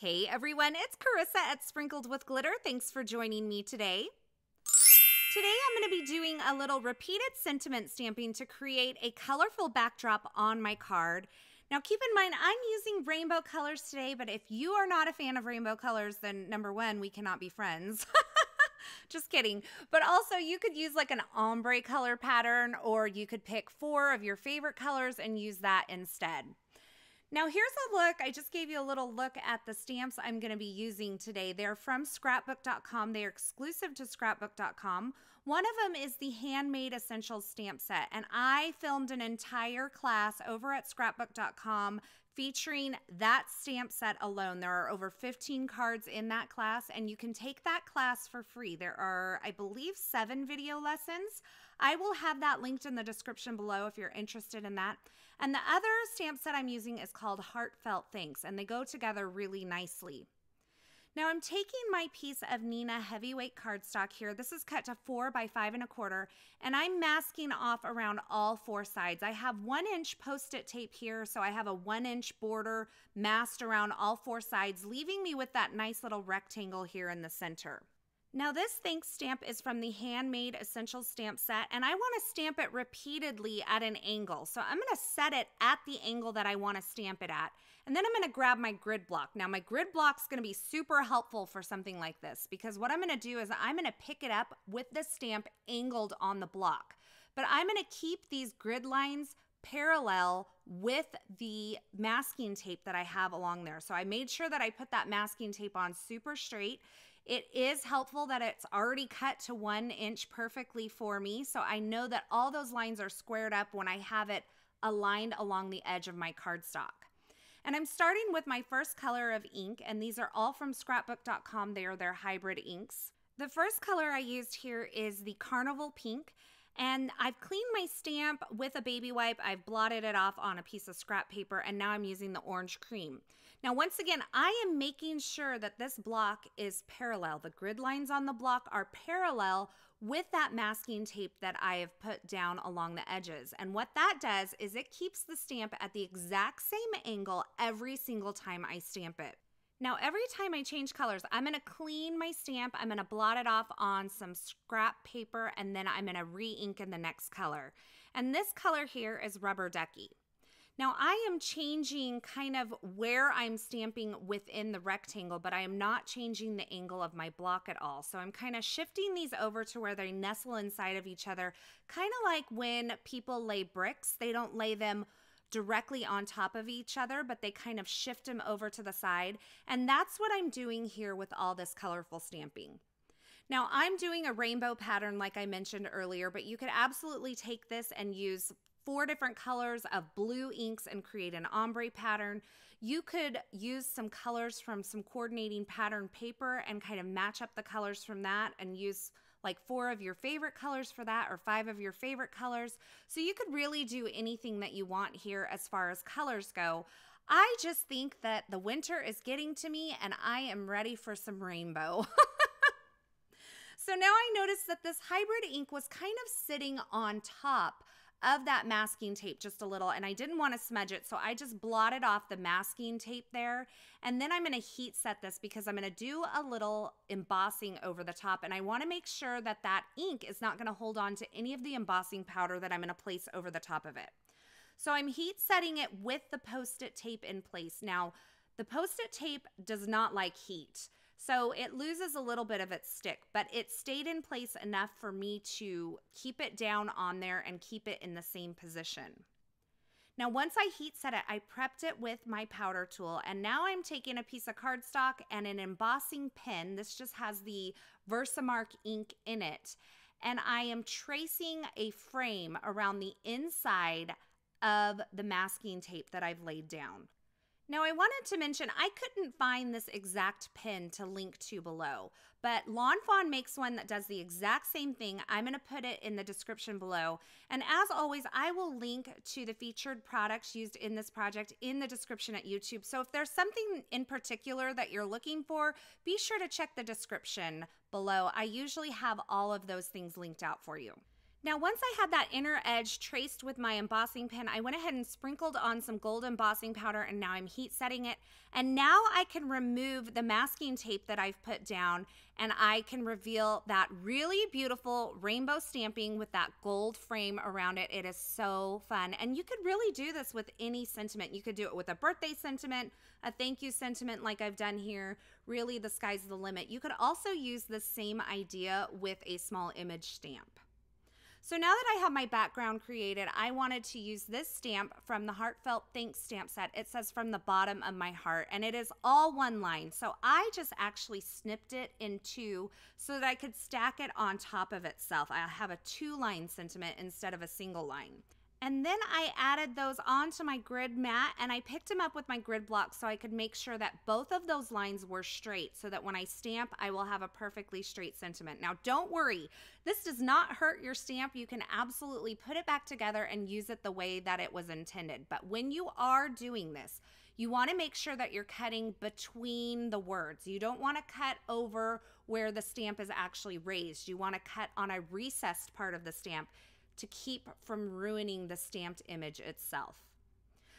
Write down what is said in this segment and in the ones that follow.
Hey everyone, it's Carissa at Sprinkled with Glitter. Thanks for joining me today. Today I'm going to be doing a little repeated sentiment stamping to create a colorful backdrop on my card. Now keep in mind, I'm using rainbow colors today, but if you are not a fan of rainbow colors, then number one, we cannot be friends. Just kidding. But also you could use like an ombre color pattern, or you could pick 4 of your favorite colors and use that instead. Now here's a look. I just gave you a little look at the stamps I'm going to be using today. They're from scrapbook.com. They are exclusive to scrapbook.com. One of them is the Handmade Essentials stamp set, and I filmed an entire class over at scrapbook.com featuring that stamp set alone. There are over 15 cards in that class, and you can take that class for free. There are, I believe, 7 video lessons. I will have that linked in the description below if you're interested in that. And the other stamp set I'm using is called Heartfelt Thanks, and they go together really nicely. Now I'm taking my piece of Neenah heavyweight cardstock here. This is cut to 4 by 5 1/4, and I'm masking off around all 4 sides. I have 1-inch post-it tape here, so I have a 1-inch border masked around all 4 sides, leaving me with that nice little rectangle here in the center. Now this thanks stamp is from the Handmade Essentials stamp set, and I want to stamp it repeatedly at an angle. So I'm going to set it at the angle that I want to stamp it at. And then I'm going to grab my grid block. Now my grid block is going to be super helpful for something like this, because what I'm going to do is I'm going to pick it up with the stamp angled on the block. But I'm going to keep these grid lines parallel with the masking tape that I have along there. So I made sure that I put that masking tape on super straight. It is helpful that it's already cut to 1 inch perfectly for me, so I know that all those lines are squared up when I have it aligned along the edge of my cardstock. And I'm starting with my first color of ink, and these are all from scrapbook.com. They are their hybrid inks. The first color I used here is the Carnival pink, and I've cleaned my stamp with a baby wipe. I've blotted it off on a piece of scrap paper, and now I'm using the orange cream. Now, once again, I am making sure that this block is parallel. The grid lines on the block are parallel with that masking tape that I have put down along the edges. And what that does is it keeps the stamp at the exact same angle every single time I stamp it. Now, every time I change colors, I'm going to clean my stamp. I'm going to blot it off on some scrap paper, and then I'm going to re-ink in the next color. And this color here is Rubber Ducky. Now I am changing kind of where I'm stamping within the rectangle, but I am not changing the angle of my block at all. So I'm kind of shifting these over to where they nestle inside of each other, kind of like when people lay bricks. They don't lay them directly on top of each other, but they kind of shift them over to the side. And that's what I'm doing here with all this colorful stamping. Now I'm doing a rainbow pattern like I mentioned earlier, but you could absolutely take this and use 4 different colors of blue inks and create an ombre pattern. You could use some colors from some coordinating pattern paper and kind of match up the colors from that and use like 4 of your favorite colors for that, or 5 of your favorite colors. So you could really do anything that you want here as far as colors go. I just think that the winter is getting to me and I am ready for some rainbow. So now I noticed that this hybrid ink was kind of sitting on top of that masking tape just a little, and I didn't want to smudge it, so I just blotted off the masking tape there. And then I'm going to heat set this because I'm going to do a little embossing over the top, and I want to make sure that that ink is not going to hold on to any of the embossing powder that I'm going to place over the top of it. So I'm heat setting it with the post-it tape in place. Now, the post-it tape does not like heat, so it loses a little bit of its stick, but it stayed in place enough for me to keep it down on there and keep it in the same position. Now, once I heat set it, I prepped it with my powder tool, and now I'm taking a piece of cardstock and an embossing pen. This just has the Versamark ink in it, and I am tracing a frame around the inside of the masking tape that I've laid down. Now I wanted to mention I couldn't find this exact pin to link to below, but Lawn Fawn makes one that does the exact same thing. I'm going to put it in the description below. And as always, I will link to the featured products used in this project in the description at YouTube. So if there's something in particular that you're looking for, be sure to check the description below. I usually have all of those things linked out for you. Now, once I had that inner edge traced with my embossing pen, I went ahead and sprinkled on some gold embossing powder, and now I'm heat setting it. And now I can remove the masking tape that I've put down, and I can reveal that really beautiful rainbow stamping with that gold frame around it. It is so fun. And you could really do this with any sentiment. You could do it with a birthday sentiment, a thank you sentiment like I've done here. Really, the sky's the limit. You could also use the same idea with a small image stamp. So now that I have my background created, I wanted to use this stamp from the Heartfelt Thanks stamp set. It says from the bottom of my heart, and it is all one line. So I just actually snipped it in two so that I could stack it on top of itself. I have a 2-line sentiment instead of a single line. And then I added those onto my grid mat, and I picked them up with my grid block so I could make sure that both of those lines were straight so that when I stamp, I will have a perfectly straight sentiment. Now, don't worry. This does not hurt your stamp. You can absolutely put it back together and use it the way that it was intended. But when you are doing this, you want to make sure that you're cutting between the words. You don't want to cut over where the stamp is actually raised. You want to cut on a recessed part of the stamp to keep from ruining the stamped image itself.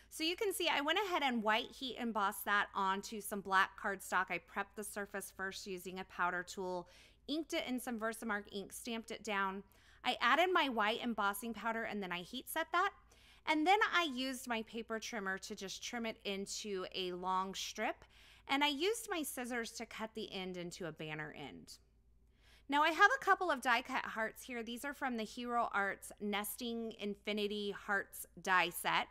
So you can see I went ahead and white heat embossed that onto some black cardstock. I prepped the surface first using a powder tool, inked it in some Versamark ink, stamped it down. I added my white embossing powder, and then I heat set that. And then I used my paper trimmer to just trim it into a long strip. And I used my scissors to cut the end into a banner end. Now I have a couple of die cut hearts here. These are from the Hero Arts Nesting Infinity Hearts die set.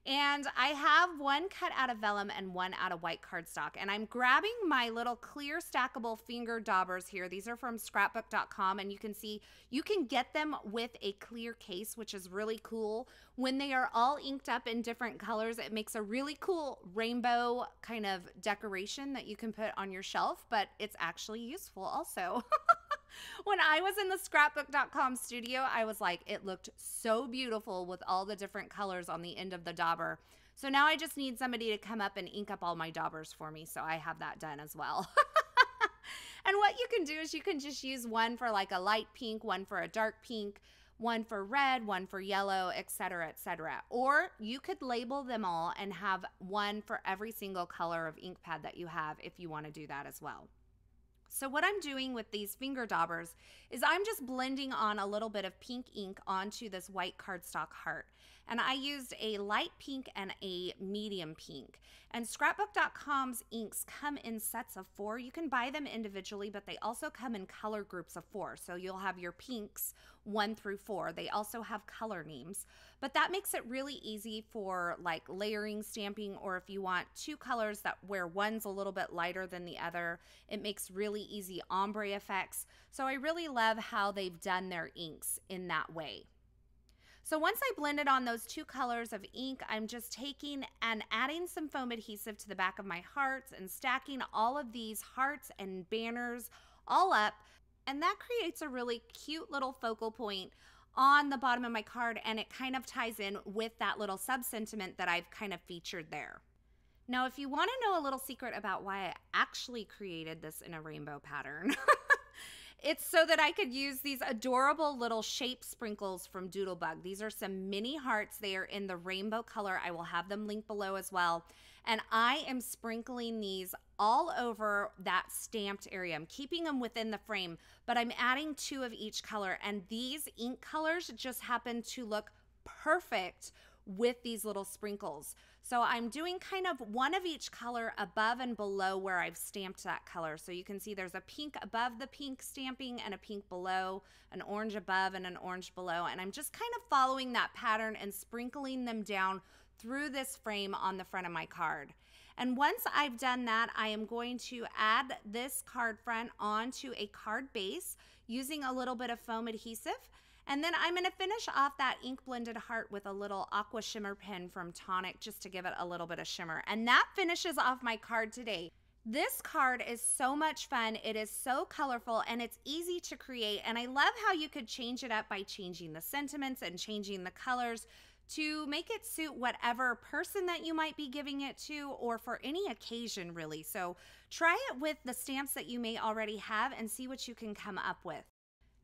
And I have one cut out of vellum and one out of white cardstock. And I'm grabbing my little clear stackable finger daubers here. These are from scrapbook.com, and you can see you can get them with a clear case, which is really cool. When they are all inked up in different colors, it makes a really cool rainbow kind of decoration that you can put on your shelf, but it's actually useful also. When I was in the scrapbook.com studio, I was like, it looked so beautiful with all the different colors on the end of the dauber. So now I just need somebody to come up and ink up all my daubers for me, so I have that done as well. And what you can do is you can just use one for like a light pink, one for a dark pink, one for red, one for yellow, etc., etc. Or you could label them all and have one for every single color of ink pad that you have if you want to do that as well. So what I'm doing with these finger daubers is I'm just blending on a little bit of pink ink onto this white cardstock heart. And I used a light pink and a medium pink. And scrapbook.com's inks come in sets of 4. You can buy them individually, but they also come in color groups of 4. So you'll have your pinks 1 through 4. They also have color names. But that makes it really easy for like layering stamping, or if you want 2 colors that where one's a little bit lighter than the other, it makes really easy ombre effects. So I really love how they've done their inks in that way. So once I blended on those 2 colors of ink, I'm just taking and adding some foam adhesive to the back of my hearts and stacking all of these hearts and banners all up. And that creates a really cute little focal point on the bottom of my card, and it kind of ties in with that little sub-sentiment that I've kind of featured there. Now, if you want to know a little secret about why I actually created this in a rainbow pattern, it's so that I could use these adorable little shape sprinkles from Doodlebug. These are some mini hearts. They are in the rainbow color. I will have them linked below as well. And I am sprinkling these all over that stamped area. I'm keeping them within the frame, but I'm adding 2 of each color. And these ink colors just happen to look perfect with these little sprinkles. So I'm doing kind of 1 of each color above and below where I've stamped that color. So you can see there's a pink above the pink stamping and a pink below, an orange above and an orange below. And I'm just kind of following that pattern and sprinkling them down through this frame on the front of my card. And once I've done that, I am going to add this card front onto a card base using a little bit of foam adhesive. And then I'm going to finish off that ink blended heart with a little aqua shimmer pen from Tonic just to give it a little bit of shimmer. And that finishes off my card today. This card is so much fun. It is so colorful and it's easy to create. And I love how you could change it up by changing the sentiments and changing the colors to make it suit whatever person that you might be giving it to, or for any occasion really. So try it with the stamps that you may already have and see what you can come up with.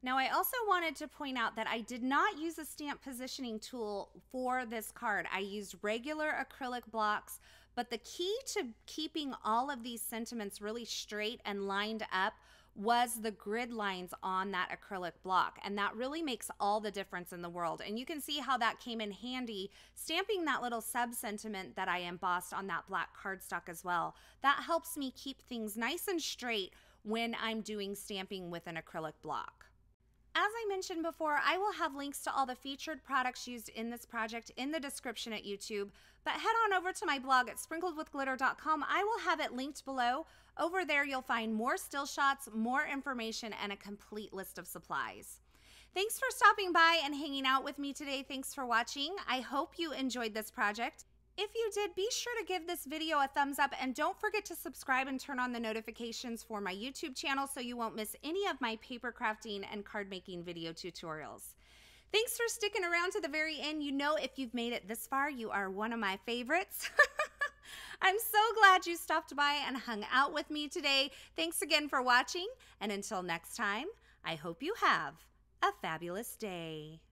Now, I also wanted to point out that I did not use a stamp positioning tool for this card. I used regular acrylic blocks, but the key to keeping all of these sentiments really straight and lined up was the grid lines on that acrylic block, and that really makes all the difference in the world. And you can see how that came in handy stamping that little sub-sentiment that I embossed on that black cardstock as well. That helps me keep things nice and straight when I'm doing stamping with an acrylic block. As I mentioned before, I will have links to all the featured products used in this project in the description at YouTube, but head on over to my blog at sprinkledwithglitter.com. I will have it linked below. Over there, you'll find more still shots, more information, and a complete list of supplies. Thanks for stopping by and hanging out with me today. Thanks for watching. I hope you enjoyed this project. If you did, be sure to give this video a thumbs up and don't forget to subscribe and turn on the notifications for my YouTube channel so you won't miss any of my paper crafting and card making video tutorials. Thanks for sticking around to the very end. You know, if you've made it this far, you are one of my favorites. I'm so glad you stopped by and hung out with me today. Thanks again for watching, and until next time, I hope you have a fabulous day.